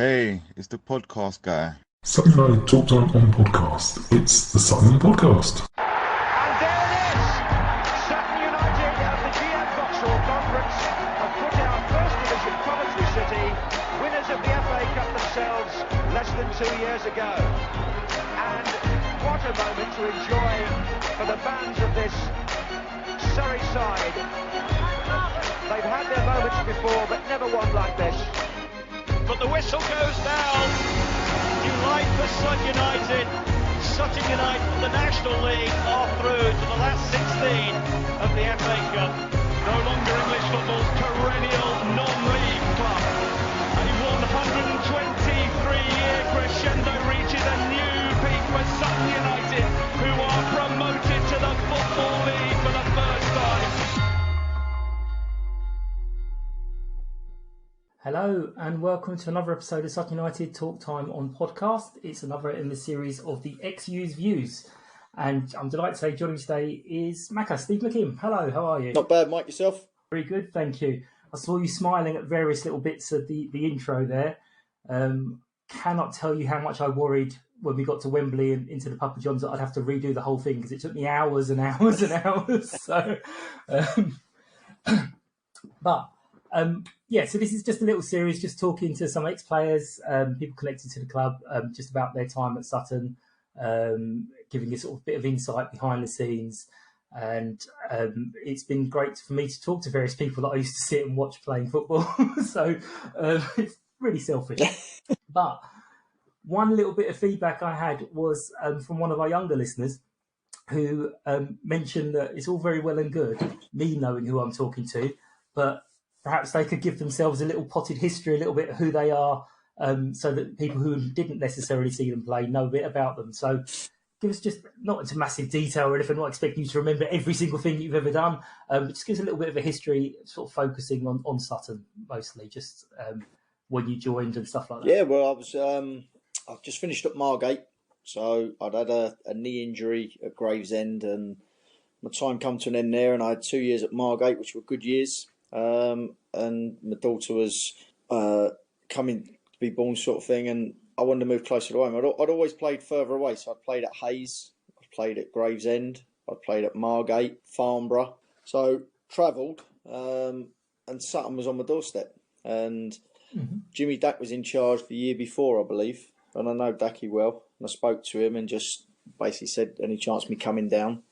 Hey, it's the podcast guy. Sutton United Talk Time on podcast. It's the Sutton Podcast. And there it is! Sutton United of the GM Vauxhall Conference have put out First Division Coventry City, winners of the FA Cup themselves less than 2 years ago. And what a moment to enjoy for the fans of this Surrey side. They've had their moments before, but never one like this. But the whistle goes down. Delight for Sutton United. Sutton United from the National League are through to the last 16 of the FA Cup. No longer English football's perennial non-league club. A 123-year crescendo reaches a new peak for Sutton United, who are promoted to the Football League for the first time. Hello and welcome to another episode of Sutton United Talk Time on podcast. It's another in the series of the Ex-U's Views. And I'm delighted to say joining me today is Steve McKimm. Hello, how are you? Not bad, Mike, yourself? Very good, thank you. I saw you smiling at various little bits of the intro there. Cannot tell you how much I worried when we got to Wembley and into the Papa John's that I'd have to redo the whole thing because it took me hours and hours and hours. So, so this is just a little series, just talking to some ex-players, people connected to the club, just about their time at Sutton, giving a sort of bit of insight behind the scenes. And it's been great for me to talk to various people that I used to sit and watch playing football. So it's really selfish. But one little bit of feedback I had was from one of our younger listeners who mentioned that it's all very well and good, me knowing who I'm talking to, but perhaps they could give themselves a little potted history, a little bit of who they are, so that people who didn't necessarily see them play know a bit about them. So give us just, not into massive detail or anything, I'm not expecting you to remember every single thing you've ever done, but just give us a little bit of a history, sort of focusing on Sutton mostly, just when you joined and stuff like that. Yeah, well, I've just finished at Margate, so I'd had a knee injury at Gravesend, and my time come to an end there, and I had 2 years at Margate, which were good years. And my daughter was coming to be born, sort of thing, and I wanted to move closer to home. I'd always played further away, so I'd played at Hayes, I'd played at Gravesend, I'd played at Margate, Farnborough, so travelled, and Sutton was on my doorstep, and Jimmy Dack was in charge the year before, I believe, and I know Dacky well, and I spoke to him and just basically said, any chance of me coming down?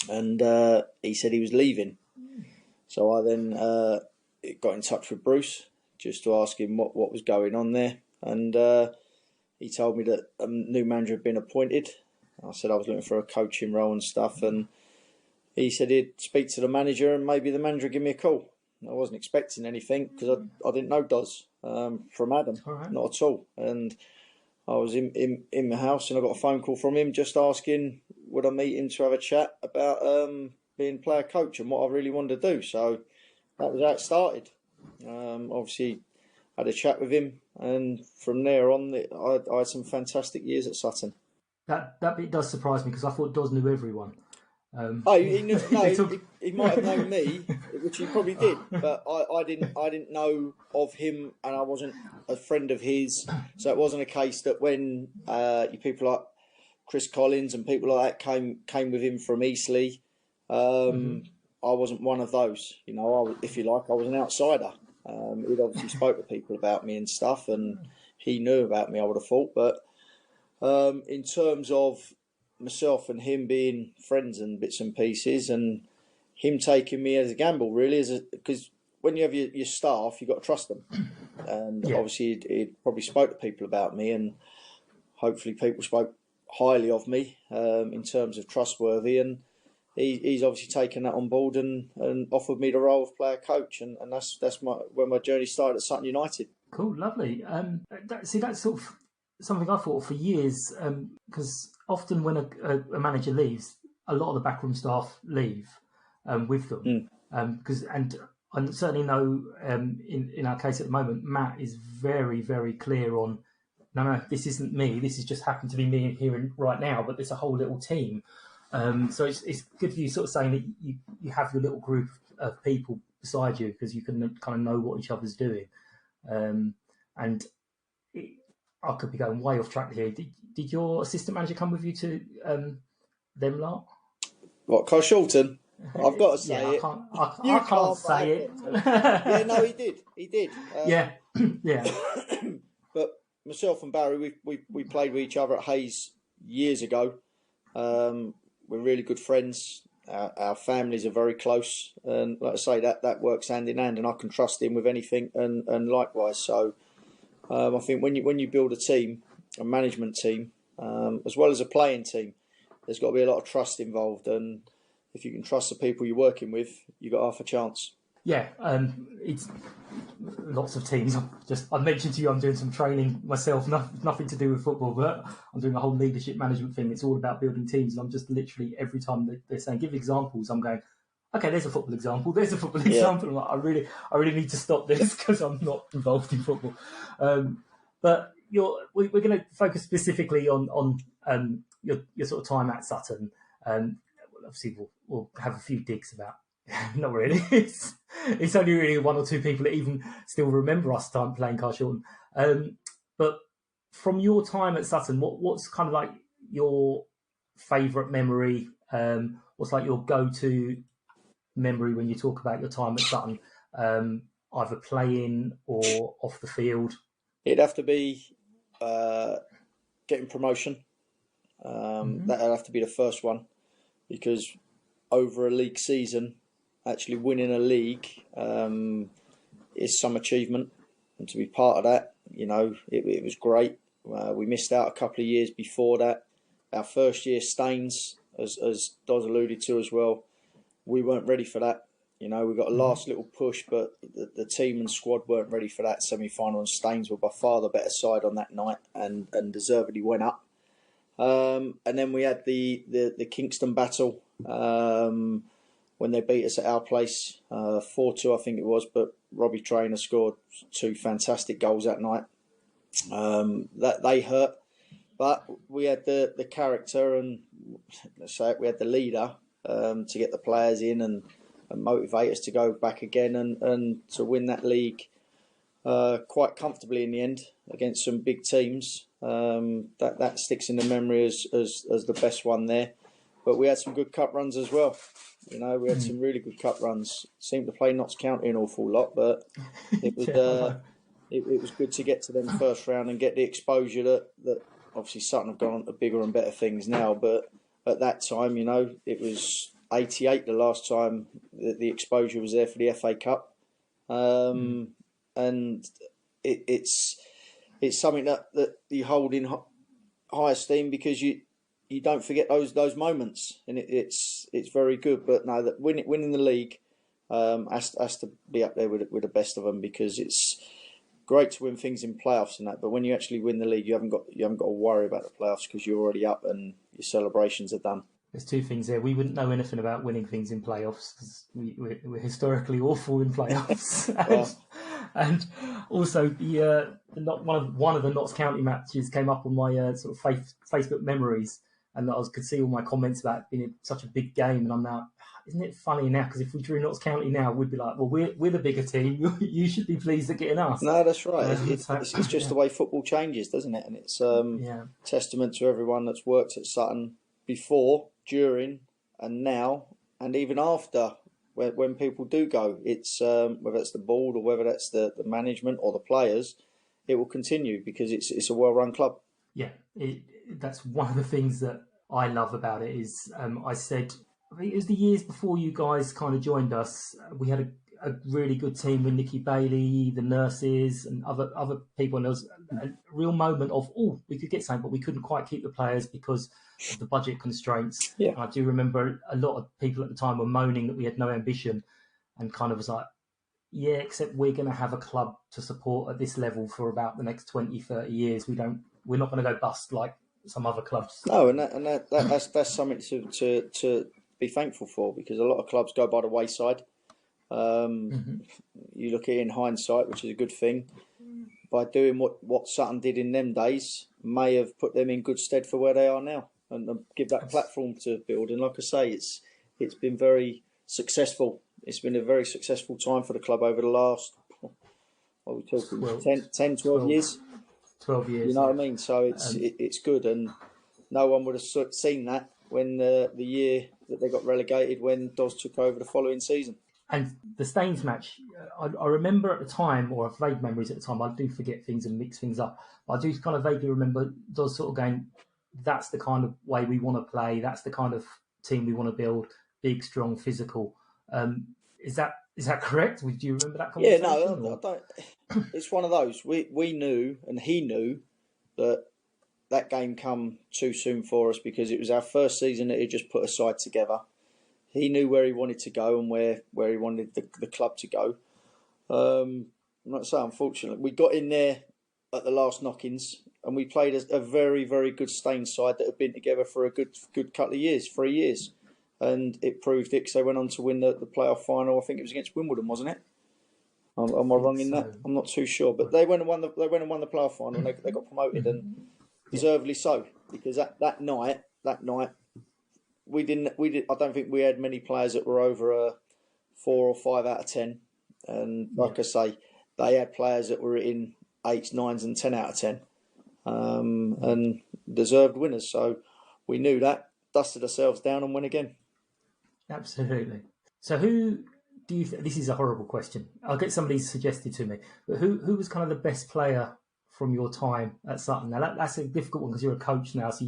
And he said he was leaving. So I then got in touch with Bruce just to ask him what was going on there. And he told me that a new manager had been appointed. I said I was looking for a coaching role and stuff. And he said he'd speak to the manager and maybe the manager would give me a call. I wasn't expecting anything because I didn't know Doz from Adam, not at all. And I was in my house and I got a phone call from him just asking would I meet him to have a chat about being player coach and what I really wanted to do. So that was how it started. Obviously, I had a chat with him, and from there on, I had some fantastic years at Sutton. That bit does surprise me because I thought Doz knew everyone. He knew, he might have known me, which he probably did, but I didn't know of him, and I wasn't a friend of his. So it wasn't a case that when people like Chris Collins and people like that came with him from Eastleigh, I wasn't one of those. You know, if you like, I was an outsider. He'd obviously spoke to people about me and stuff, and he knew about me, I would have thought. But in terms of myself and him being friends and bits and pieces, and him taking me as a gamble, really, because when you have your staff, you've got to trust them. And obviously, he'd probably spoke to people about me, and hopefully people spoke highly of me in terms of trustworthy, and he's obviously taken that on board and offered me the role of player coach, and that's where my journey started at Sutton United. Cool, lovely. That's sort of something I thought for years, because often when a manager leaves, a lot of the backroom staff leave with them. And I certainly know in our case at the moment, Matt is very, very clear on, no, this isn't me. This has just happened to be me here right now, but there's a whole little team. So it's good for you sort of saying that you have your little group of people beside you because you can kind of know what each other's doing. And I could be going way off track here. Did your assistant manager come with you to them lot? What, Carl Shorten? I've got to say it. I can't say it. Yeah, no, he did. He did. Yeah, yeah. But myself and Barry, we played with each other at Hayes years ago. We're really good friends. Our families are very close, and like I say, that works hand in hand. And I can trust him with anything, and likewise. So I think when you build a team, a management team, as well as a playing team, there's got to be a lot of trust involved. And if you can trust the people you're working with, you got half a chance. Yeah, it's lots of teams. I mentioned to you, I'm doing some training myself, nothing to do with football, but I'm doing a whole leadership management thing. It's all about building teams. And I'm just literally, every time they're saying, give examples, I'm going, okay, there's a football example. There's a football example. I'm like, I really need to stop this because I'm not involved in football. But we're going to focus specifically on your sort of time at Sutton. Obviously, we'll have a few digs about. Not really. It's only really one or two people that even still remember us time playing Carl Shorten. But from your time at Sutton, what's kind of like your favourite memory? What's like your go-to memory when you talk about your time at Sutton, either playing or off the field? It'd have to be getting promotion. That'd have to be the first one, because over a league season, actually winning a league is some achievement, and to be part of that, it was great. We missed out a couple of years before that. Our first year, Staines, as Doz alluded to as well, we weren't ready for that. We got a last little push, but the team and squad weren't ready for that semi-final, and Staines were by far the better side on that night, and deservedly went up. And then we had the Kingston battle, when they beat us at our place, 4-2 I think it was, but Robbie Traynor scored 2 fantastic goals that night. That they hurt, but we had the character, and let's say it, we had the leader to get the players in and motivate us to go back again and to win that league quite comfortably in the end against some big teams. That sticks in the memory as the best one there. But we had some good cup runs as well. We had some really good cup runs. Seemed to play Notts County an awful lot, but it was it was good to get to them first round and get the exposure that obviously Sutton have gone on to bigger and better things now. But at that time, it was 88 the last time that the exposure was there for the FA Cup, and it's something that you hold in high esteem, because you don't forget those moments, and it's very good. But no, that winning the league has to be up there with the best of them, because it's great to win things in playoffs and that. But when you actually win the league, you haven't got to worry about the playoffs, because you're already up and your celebrations are done. There's two things there. We wouldn't know anything about winning things in playoffs, because we're historically awful in playoffs. And also one of the Notts County matches came up on my sort of Facebook memories, and I could see all my comments about it being such a big game. And I'm now, isn't it funny now? Because if we drew Notts County now, we'd be like, well, we're the bigger team. You should be pleased at getting us. No, that's right. It's just the way football changes, doesn't it? And it's testament to everyone that's worked at Sutton before, during, and now, and even after. When people do go, it's whether it's the board or whether that's the management or the players, it will continue, because it's a well-run club. Yeah, that's one of the things that I love about it. Is I think it was the years before you guys kind of joined us, we had a really good team with Nicky Bailey, the nurses, and other people, and there was a real moment of, we could get something, but we couldn't quite keep the players because of the budget constraints. Yeah. And I do remember a lot of people at the time were moaning that we had no ambition, and kind of was like, yeah, except we're going to have a club to support at this level for about the next 20, 30 years. We're not going to go bust like some other clubs. No, and that's something to be thankful for, because a lot of clubs go by the wayside. You look at it in hindsight, which is a good thing. By doing what Sutton did in them days, may have put them in good stead for where they are now, and give that platform to build. And like I say, it's been very successful. It's been a very successful time for the club over the last, what are we talking, 10, 12 years? 12 years. You know what I mean? So it's good, and no one would have seen that when the year that they got relegated, when Doz took over the following season. And the Staines match, I remember at the time, or vague memories at the time, I do forget things and mix things up, but I do kind of vaguely remember Doz sort of going, that's the kind of way we want to play, that's the kind of team we want to build, big, strong, physical. Is that correct? Do you remember that conversation? Yeah, no, I don't. It's one of those. We knew, and he knew, that game come too soon for us because it was our first season that he just put a side together. He knew where he wanted to go and where he wanted the club to go. I'm not saying, unfortunately, we got in there at the last knockings and we played a very, very good Staines side that had been together for a good couple of years, 3 years. And it proved it because they went on to win the playoff final. I think it was against Wimbledon, wasn't it? Am I wrong in that? I'm not too sure. But they went and won the playoff final and they got promoted, and deservedly so, because that night we did. I don't think we had many players that were over a 4 or 5 out of 10, and like I say, they had players that were in 8s, 9s, and 10 out of 10, and deserved winners. So we knew that, dusted ourselves down, and won again. Absolutely. So who do you? This is a horrible question. I'll get somebody suggested to me, but who was kind of the best player from your time at Sutton? Now that's a difficult one because you're a coach now, so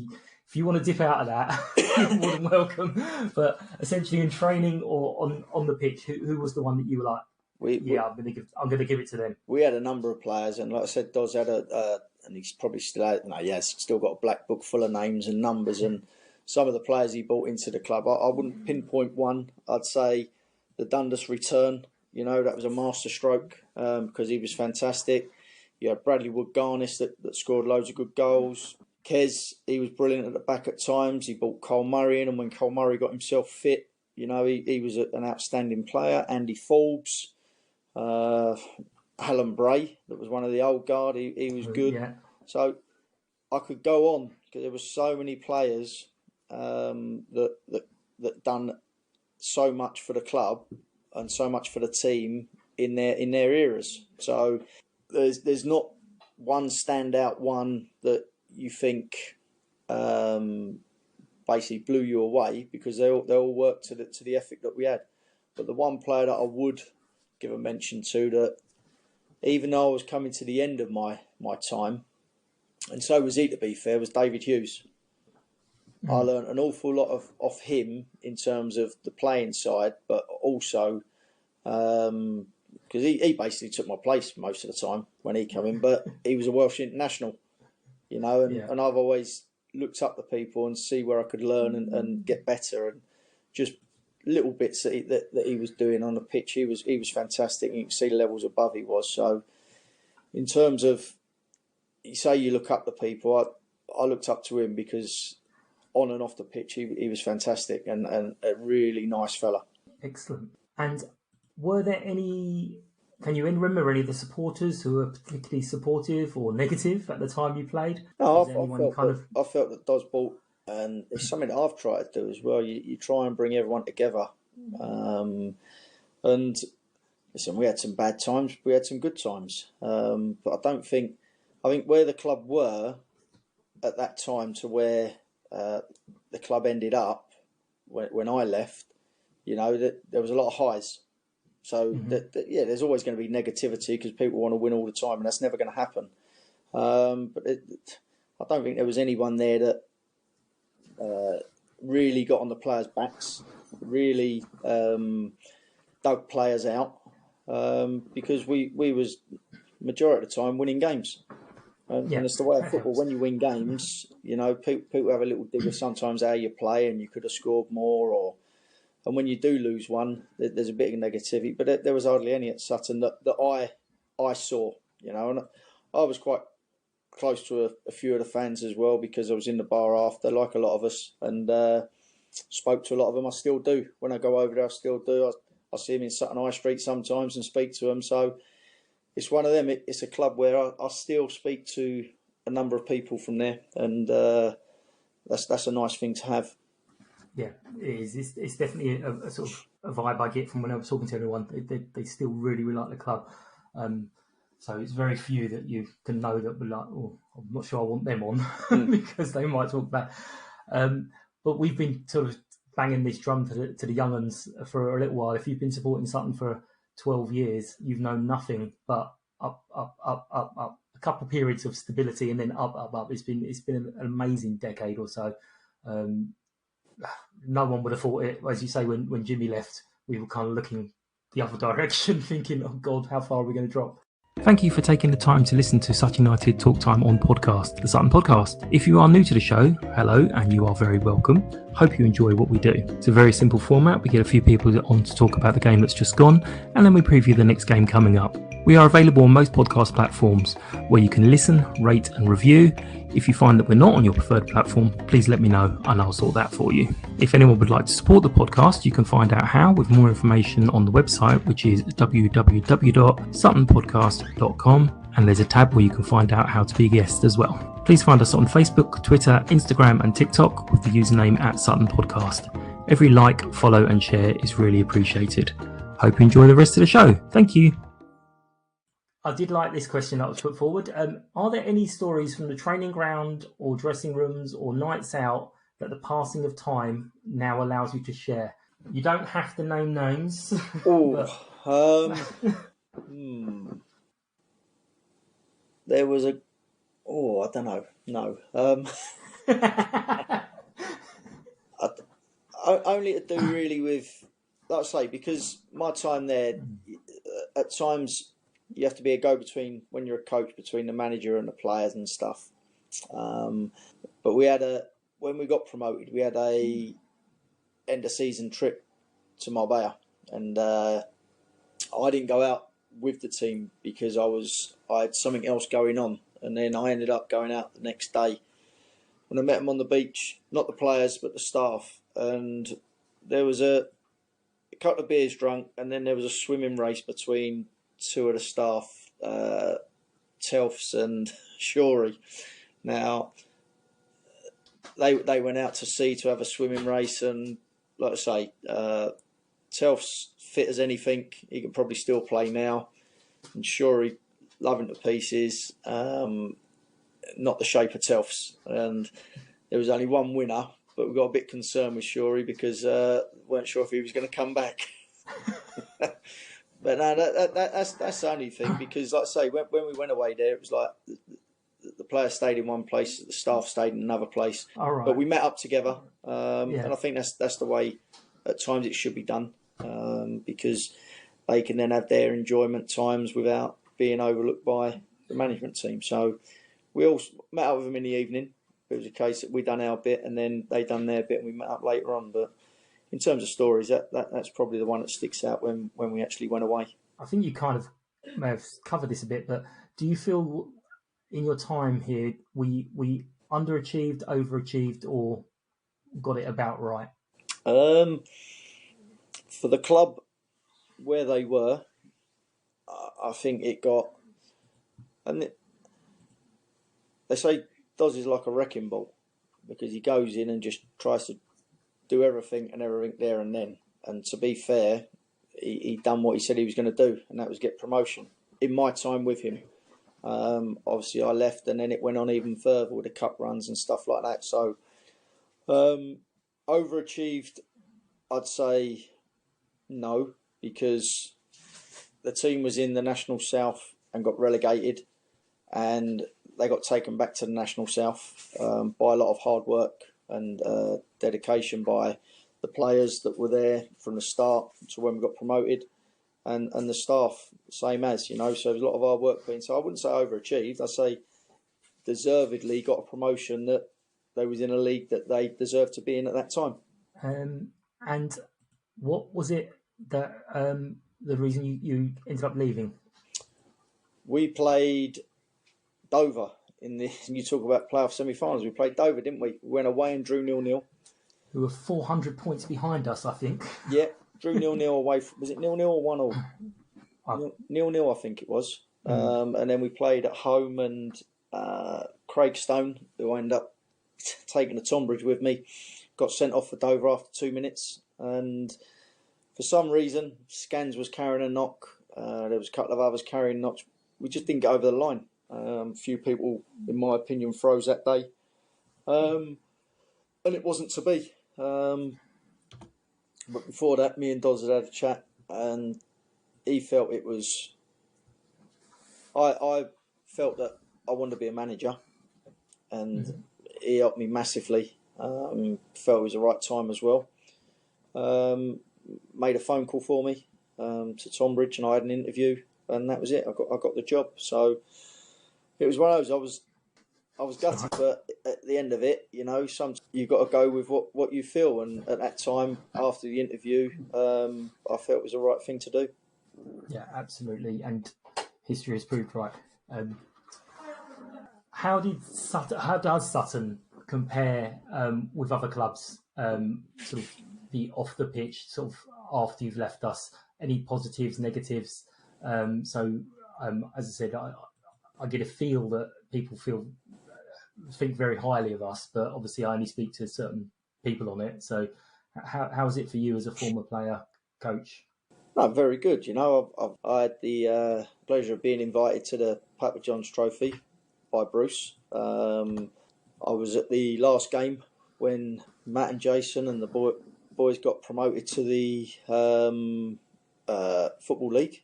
if you want to dip out of that, you're more than welcome. But essentially, in training or on the pitch, who was the one that you were like? I'm going to give it to them. We had a number of players, and like I said, Doz had and he's probably still out. No, yeah, he's still got a black book full of names and numbers, and some of the players he brought into the club. I wouldn't pinpoint one. I'd say the Dundas return. You know, that was a masterstroke because he was fantastic. You had Bradley Wood-Garnis that scored loads of good goals. Kez, he was brilliant at the back at times. He brought Cole Murray in, and when Cole Murray got himself fit, you know, he was an outstanding player. Andy Forbes, Alan Bray, that was one of the old guard. He was good. Yeah. So I could go on because there were so many players that done so much for the club and so much for the team in their eras. So there's not one standout one that you think basically blew you away, because they all worked to the ethic that we had. But the one player that I would give a mention to, that even though I was coming to the end of my time, and so was he, to be fair, was David Hughes. I learned an awful lot of him in terms of the playing side, but also because he basically took my place most of the time when he came in, but he was a Welsh international, you know, and I've always looked up to people and see where I could learn and get better, and just little bits that he was doing on the pitch. He was fantastic. You can see the levels above he was. So in terms of, you say you look up to people, I looked up to him because on and off the pitch he was fantastic and a really nice fella. Excellent. And were there any, can you remember any of the supporters who were particularly supportive or negative at the time you played? No, I felt that Doz brought, and it's something that I've tried to do as well. You try and bring everyone together. And listen, we had some bad times, we had some good times. But I think where the club were at that time to where the club ended up when I left, you know, that there was a lot of highs. So there's always going to be negativity because people want to win all the time, and that's never going to happen. But I don't think there was anyone there that really got on the players' backs, really dug players out, because we was majority of the time winning games. And it's the way of football. When you win games, you know, people have a little dig of sometimes how you play, and you could have scored more, and when you do lose one, there's a bit of negativity. But there was hardly any at Sutton that I saw, you know. And I was quite close to a few of the fans as well, because I was in the bar after, like a lot of us, and spoke to a lot of them. I still do. When I go over there, I still do. I see them in Sutton High Street sometimes and speak to them. So it's one of them. It's a club where I still speak to a number of people from there, and that's a nice thing to have. Yeah, it is. It's definitely a sort of a vibe I get from when I was talking to everyone. They still really, really like the club. So it's very few that you can know that we're like, oh, I'm not sure I want them on because they might talk about. But we've been sort of banging this drum to the young uns for a little while. If you've been supporting Sutton for 12 years, you've known nothing but up, up, up, up, up. A couple of periods of stability and then up, up, up. It's been an amazing decade or so. No one would have thought it, as you say, when Jimmy left, we were kind of looking the other direction, thinking, oh God, how far are we going to drop? Thank you for taking the time to listen to Sutton United Talk Time on podcast, the Sutton Podcast. If you are new to the show, hello, and you are very welcome. Hope you enjoy what we do. It's a very simple format. We get a few people on to talk about the game that's just gone, and then we preview the next game coming up. We are available on most podcast platforms where you can listen, rate and review. If you find that we're not on your preferred platform, please let me know and I'll sort that for you. If anyone would like to support the podcast, you can find out how with more information on the website, which is www.suttonpodcast.com, and there's a tab where you can find out how to be a guest as well. Please find us on Facebook, Twitter, Instagram and TikTok with the username @SuttonPodcast. Every like, follow and share is really appreciated. Hope you enjoy the rest of the show. Thank you. I did like this question that was put forward. Are there any stories from the training ground or dressing rooms or nights out that the passing of time now allows you to share? You don't have to name names. There was I don't know. No. Only to do really with, like I say, because my time there, at times, you have to be a go-between when you're a coach between the manager and the players and stuff. But we had when we got promoted, we had a end-of-season trip to Marbella, and I didn't go out with the team because I had something else going on, and then I ended up going out the next day. When I met them on the beach, not the players but the staff, and there was a couple of beers drunk, and then there was a swimming race between two of the staff, Telfs and Shorey. Now, they went out to sea to have a swimming race, and like I say, Telfs fit as anything. He can probably still play now, and Shorey loving to pieces. Not the shape of Telfs, and there was only one winner, but we got a bit concerned with Shorey because weren't sure if he was going to come back. But no, that's the only thing, because like I say, when we went away there, it was like the players stayed in one place, the staff stayed in another place. All right. But we met up together, and I think that's the way at times it should be done, because they can then have their enjoyment times without being overlooked by the management team. So we all met up with them in the evening. It was a case that we done our bit and then they done their bit and we met up later on. But in terms of stories, that's probably the one that sticks out when we actually went away. I think you kind of may have covered this a bit, but do you feel in your time here we underachieved, overachieved, or got it about right? For the club where they were, I think it got, and they say Doz is like a wrecking ball because he goes in and just tries to do everything there and then. And to be fair, he done what he said he was going to do, and that was get promotion. In my time with him, obviously I left, and then it went on even further with the cup runs and stuff like that. So overachieved, I'd say no, because the team was in the National South and got relegated, and they got taken back to the National South by a lot of hard work and dedication by the players that were there from the start to when we got promoted, and the staff, same as, so there was a lot of hard work being. So I wouldn't say overachieved, I'd say deservedly got a promotion that they was in a league that they deserved to be in at that time. And what was it that the reason you ended up leaving? We played Dover you talk about playoff semi-finals. We played Dover, didn't we? We went away and drew 0-0. Who were 400 points behind us, I think. Yeah, drew 0-0 away. Was it 0-0 or 1-0? 0-0, I think it was. And then we played at home, and Craig Stone, who I ended up taking to Tonbridge with me, got sent off for Dover after 2 minutes. And for some reason, Scans was carrying a knock. There was a couple of others carrying knocks. we just didn't get over the line. Few people, in my opinion, froze that day, and it wasn't to be. But before that, me and Doz had a chat, and he felt it was. I felt that I wanted to be a manager, and he helped me massively. Felt it was the right time as well. Made a phone call for me to Tonbridge, and I had an interview, and that was it. I got the job. So it was one of those. I was gutted, but at the end of it, sometimes you've got to go with what you feel. And at that time, after the interview, I felt it was the right thing to do. Yeah, absolutely. And history has proved right. How does Sutton compare with other clubs, sort of the off the pitch, sort of after you've left us? Any positives, negatives? As I said, I get a feel that people think very highly of us, but obviously I only speak to certain people on it. So how is it for you as a former player, coach? No, very good. I had the pleasure of being invited to the Papa John's Trophy by Bruce. I was at the last game when Matt and Jason and the boys got promoted to the Football League.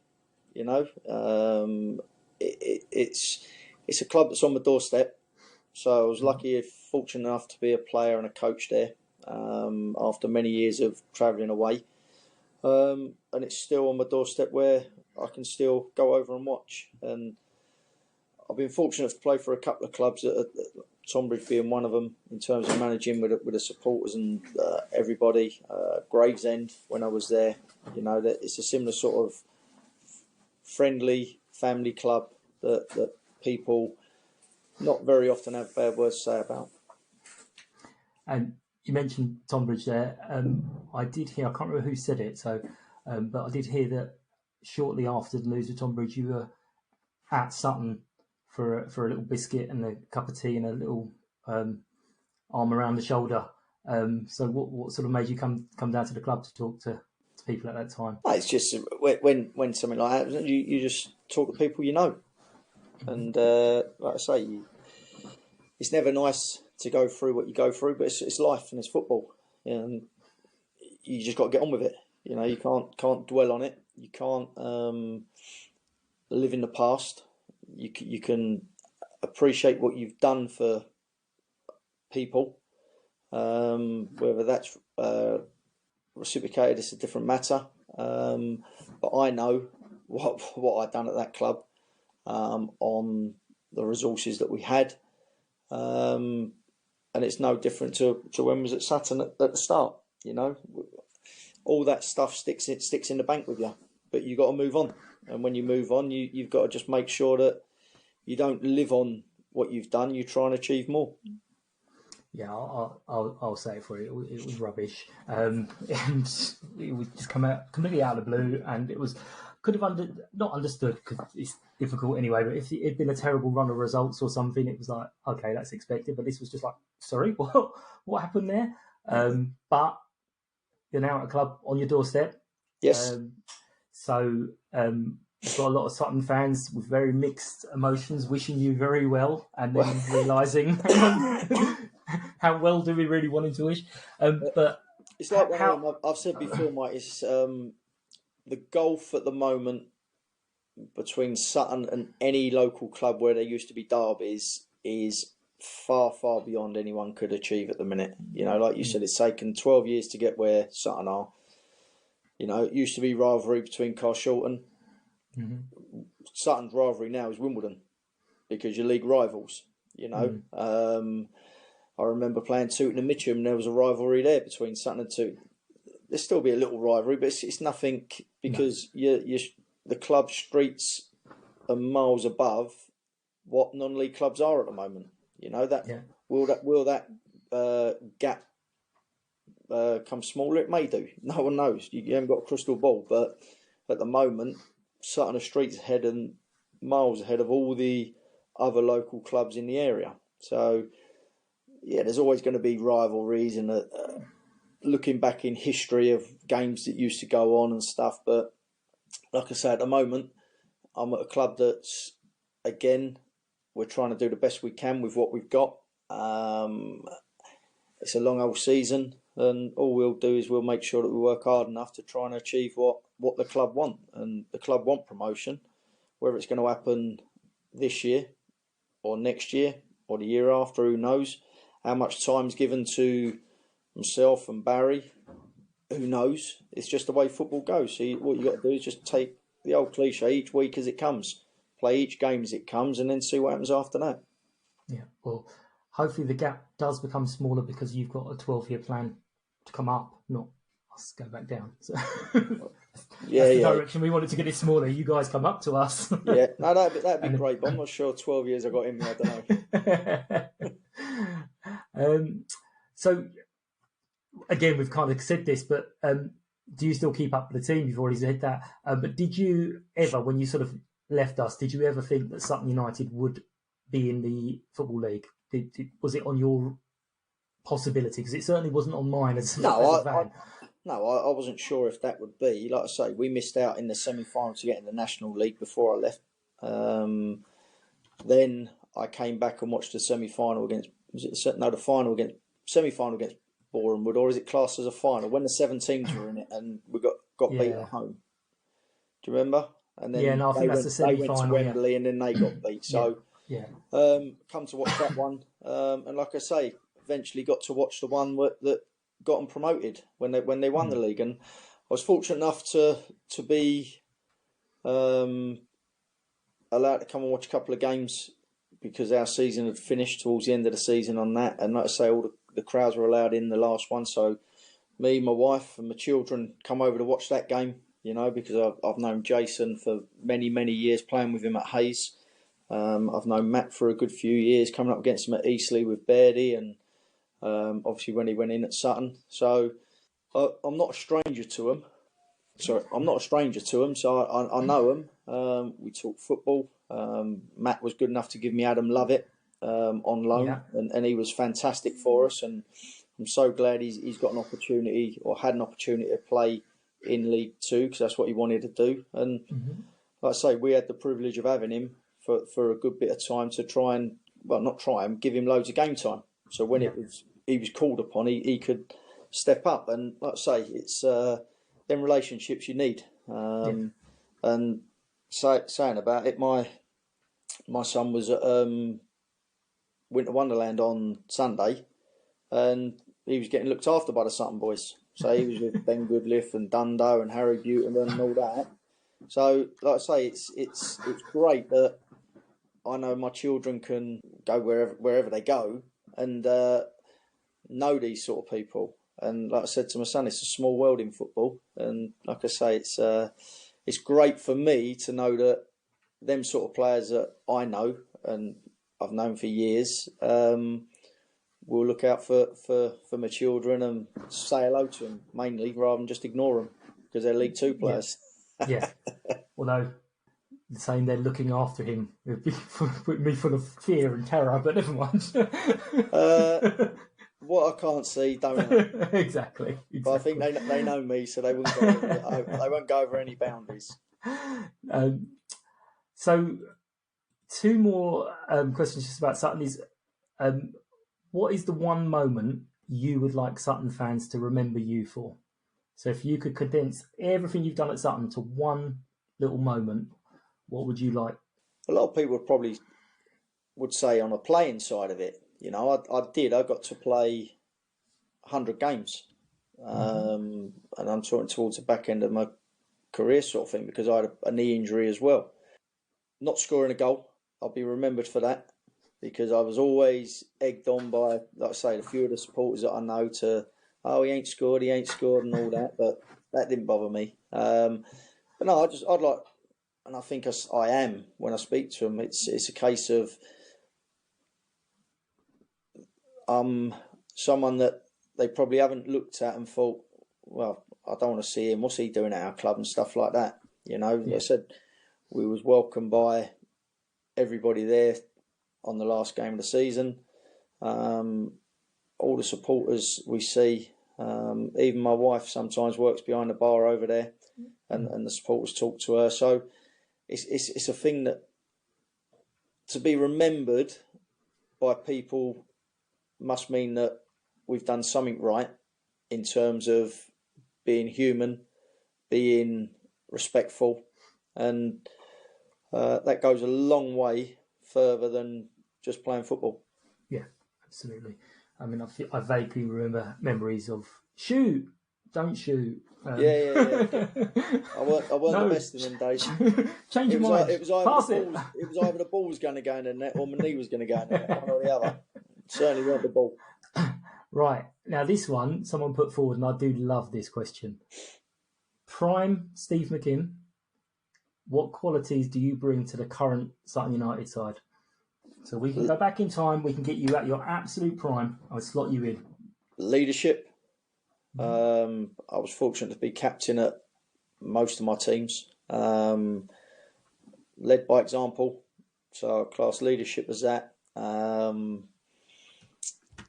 It's a club that's on the doorstep. So I was lucky, fortunate enough to be a player and a coach there after many years of travelling away. And it's still on my doorstep where I can still go over and watch. And I've been fortunate to play for a couple of clubs, Tonbridge being one of them, in terms of managing with the supporters and everybody. Gravesend, when I was there, that it's a similar sort of friendly family club that people not very often have bad words to say about. And you mentioned Tonbridge there. I did hear, I can't remember who said it, but I did hear that shortly after the news of Tonbridge, you were at Sutton for a little biscuit and a cup of tea and a little arm around the shoulder. So what sort of made you come down to the club to talk to people at that time? It's just when something like that happens, you just talk to people you know. And like I say, it's never nice to go through what you go through, but it's life and it's football, and you just got to get on with it. You can't dwell on it. You can't live in the past. You can appreciate what you've done for people, whether that's reciprocated. It's a different matter. But I know what I'd done at that club. On the resources that we had, and it's no different to when I was at Sutton at the start. All that stuff sticks in the bank with you, but you got to move on. And when you move on, you've got to just make sure that you don't live on what you've done. You try and achieve more. Yeah, I'll say it for you. It was rubbish, and it was just come out completely out of the blue, and it was. Could have not understood because it's difficult anyway. But if it'd been a terrible run of results or something, it was like, okay, that's expected. But this was just like, sorry, what happened there? But you're now at a club on your doorstep. Yes. So you've got a lot of Sutton fans with very mixed emotions, wishing you very well, and then realising how well do we really want him to wish. But it's like I've said before, Mike. It's the gulf at the moment between Sutton and any local club where there used to be derbies is far, far beyond anyone could achieve at the minute. Like you said, it's taken 12 years to get where Sutton are. It used to be rivalry between Carshalton. Mm-hmm. Sutton's rivalry now is Wimbledon because you're league rivals. I remember playing Tooting and Mitcham, and there was a rivalry there between Sutton and Tooting. There'll still be a little rivalry, but it's nothing because the club streets are miles above what non-league clubs are at the moment. Will that gap come smaller? It may do. No one knows. You haven't got a crystal ball, but at the moment, Sutton are streets ahead and miles ahead of all the other local clubs in the area. So, yeah, there's always going to be rivalries and looking back in history of games that used to go on and stuff. But like I say, at the moment, I'm at a club that's again, we're trying to do the best we can with what we've got. It's a long old season, and all we'll do is we'll make sure that we work hard enough to try and achieve what the club want. And the club want promotion. Whether it's going to happen this year or next year or the year after, who knows? How much time's given to myself and Barry, who knows? It's just the way football goes. So what you got to do is just take the old cliche each week as it comes, play each game as it comes, and then see what happens after that. Yeah, well, hopefully the gap does become smaller because you've got a 12-year plan to come up, not us go back down. So that's the direction we wanted to get it smaller. You guys come up to us. Yeah, no, that'd be great. But I'm not sure 12 years I got in me. I don't know. So again, we've kind of said this, but do you still keep up with the team? You've already said that. But did you ever, when you sort of left us, did you ever think that Sutton United would be in the Football League? Was it on your possibility? Because it certainly wasn't on mine as a fan. I wasn't sure if that would be. Like I say, we missed out in the semi-final to get in the National League before I left. Then I came back and watched the semi-final against. Semi-final against Bournemouth, or is it classed as a final? When the 7 teams were in it and we got beat at home. Do you remember? And then I think that's the semi-final. They went to Wembley and then they got beat. So come to watch that one, and like I say, eventually got to watch the one that got them promoted when they won the league. And I was fortunate enough to be allowed to come and watch a couple of games because our season had finished towards the end of the season on that. And like I say, all the crowds were allowed in the last one. So me, my wife and my children come over to watch that game, because I've known Jason for many, many years, playing with him at Hayes. I've known Matt for a good few years, coming up against him at Eastleigh with Bairdy, and obviously when he went in at Sutton. So I'm not a stranger to him. So I know him. We talk football. Matt was good enough to give me Adam Lovett on loan, and he was fantastic for us. And I'm so glad he's got an opportunity, or had an opportunity to play in League Two, because that's what he wanted to do. And like I say, we had the privilege of having him for a good bit of time to give him loads of game time. So when he was called upon, he could step up. And like I say, it's them relationships you need. And saying about it, my son was at Winter Wonderland on Sunday, and he was getting looked after by the Sutton boys. So he was with Ben Goodliff and Dundo and Harry Buterman and all that. So like I say, it's great that I know my children can go wherever they go and know these sort of people. And like I said to my son, it's a small world in football. And like I say, it's great for me to know that them sort of players that I know and I've known for years will look out for my children and say hello to them mainly, rather than just ignore them because they're League Two players. Yeah. Although saying they're looking after him would put me full of fear and terror, but never mind. What I can't see, don't know. Exactly. But I think they know me, so they won't go over any boundaries. So, two more questions just about Sutton is, what is the one moment you would like Sutton fans to remember you for? So if you could condense everything you've done at Sutton to one little moment, what would you like? A lot of people probably would say on a playing side of it. I got to play 100 games. And I'm talking towards the back end of my career sort of thing, because I had a knee injury as well. Not scoring a goal, I'll be remembered for that, because I was always egged on by, like I say, a few of the supporters that I know to, he ain't scored and all that, but that didn't bother me. But no, I'd like, and I think I am when I speak to them, it's a case of someone that they probably haven't looked at and thought, well, I don't want to see him, what's he doing at our club and stuff like that. Like I said, we was welcomed by everybody there on the last game of the season. All the supporters we see, even my wife sometimes works behind the bar over there, and the supporters talk to her. So it's a thing that to be remembered by people must mean that we've done something right in terms of being human, being respectful, and that goes a long way further than just playing football. Yeah, absolutely. I mean, I vaguely remember memories of shoot, don't shoot. Yeah. I weren't No. the best in them days. Change your mind. It was either the ball was going to go in the net or my knee was going to go in the net, one or the other. It certainly weren't the ball. Right. Now, this one, someone put forward, and I do love this question. Prime Steve McKimm, what qualities do you bring to the current Sutton United side? So we can go back in time, we can get you at your absolute prime. I'll slot you in. Leadership. I was fortunate to be captain at most of my teams. Led by example. So class leadership as that.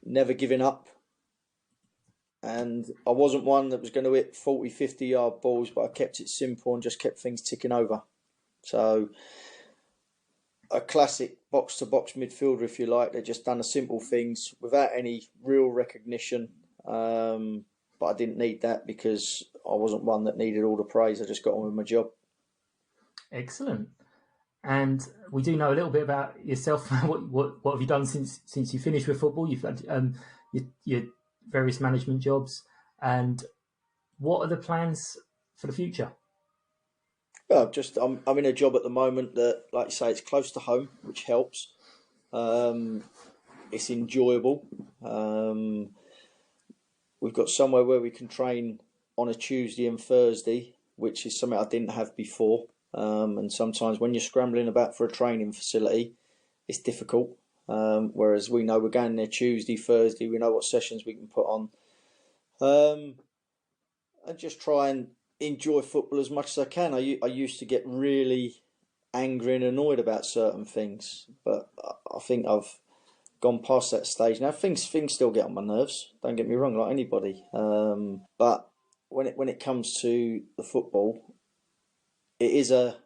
Never giving up. And I wasn't one that was going to hit 40, 50-yard balls, but I kept it simple and just kept things ticking over. So a classic box-to-box midfielder, if you like. They just done the simple things without any real recognition. But I didn't need that because I wasn't one that needed all the praise. I just got on with my job. Excellent. And we do know a little bit about yourself. What have you done since you finished with football? You've had your various management jobs. And what are the plans for the future? Well, I'm in a job at the moment that, like you say, it's close to home, which helps. It's enjoyable. We've got somewhere where we can train on a Tuesday and Thursday, which is something I didn't have before. And sometimes when you're scrambling about for a training facility, it's difficult. Whereas we know we're going there Tuesday, Thursday, we know what sessions we can put on. And just try and enjoy football as much as I can. I used to get really angry and annoyed about certain things, but I think I've gone past that stage now. Things still get on my nerves. Don't get me wrong, like anybody. But when it comes to the football, it is a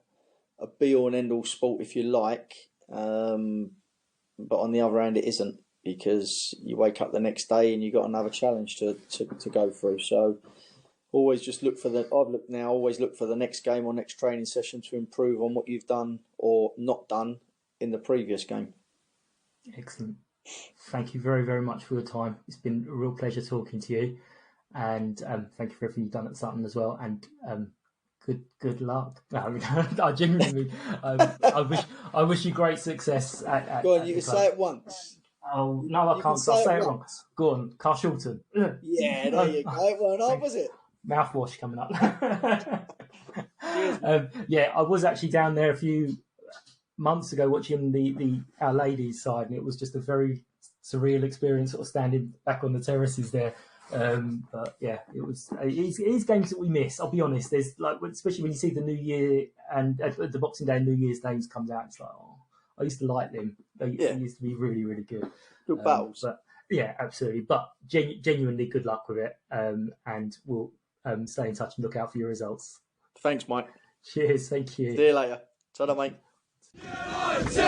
be all and end all sport, if you like. But on the other hand, it isn't, because you wake up the next day and you've got another challenge to go through. So always just always look for the next game or next training session to improve on what you've done or not done in the previous game. Excellent. Thank you very, very much for your time. It's been a real pleasure talking to you. And thank you for everything you've done at Sutton as well. And good luck. I genuinely, I wish you great success. Go on, you can say it once. Oh no, I can't. I'll say it wrong. Go on, Carl Shulton. Yeah, there you go. It weren't up, was it? Mouthwash coming up. Yeah, I was actually down there a few months ago watching the Our Ladies side, and it was just a very surreal experience, sort of standing back on the terraces there. But yeah, it is games that we miss. I'll be honest. There's like, especially when you see the New Year and the Boxing Day and New Year's names comes out, it's like, oh, I used to like them. They used to be really, really good. Good battles. But yeah, absolutely. But genuinely good luck with it. And we'll stay in touch and look out for your results. Thanks, Mike. Cheers. Thank you. See you later. Ta-da, mate. United!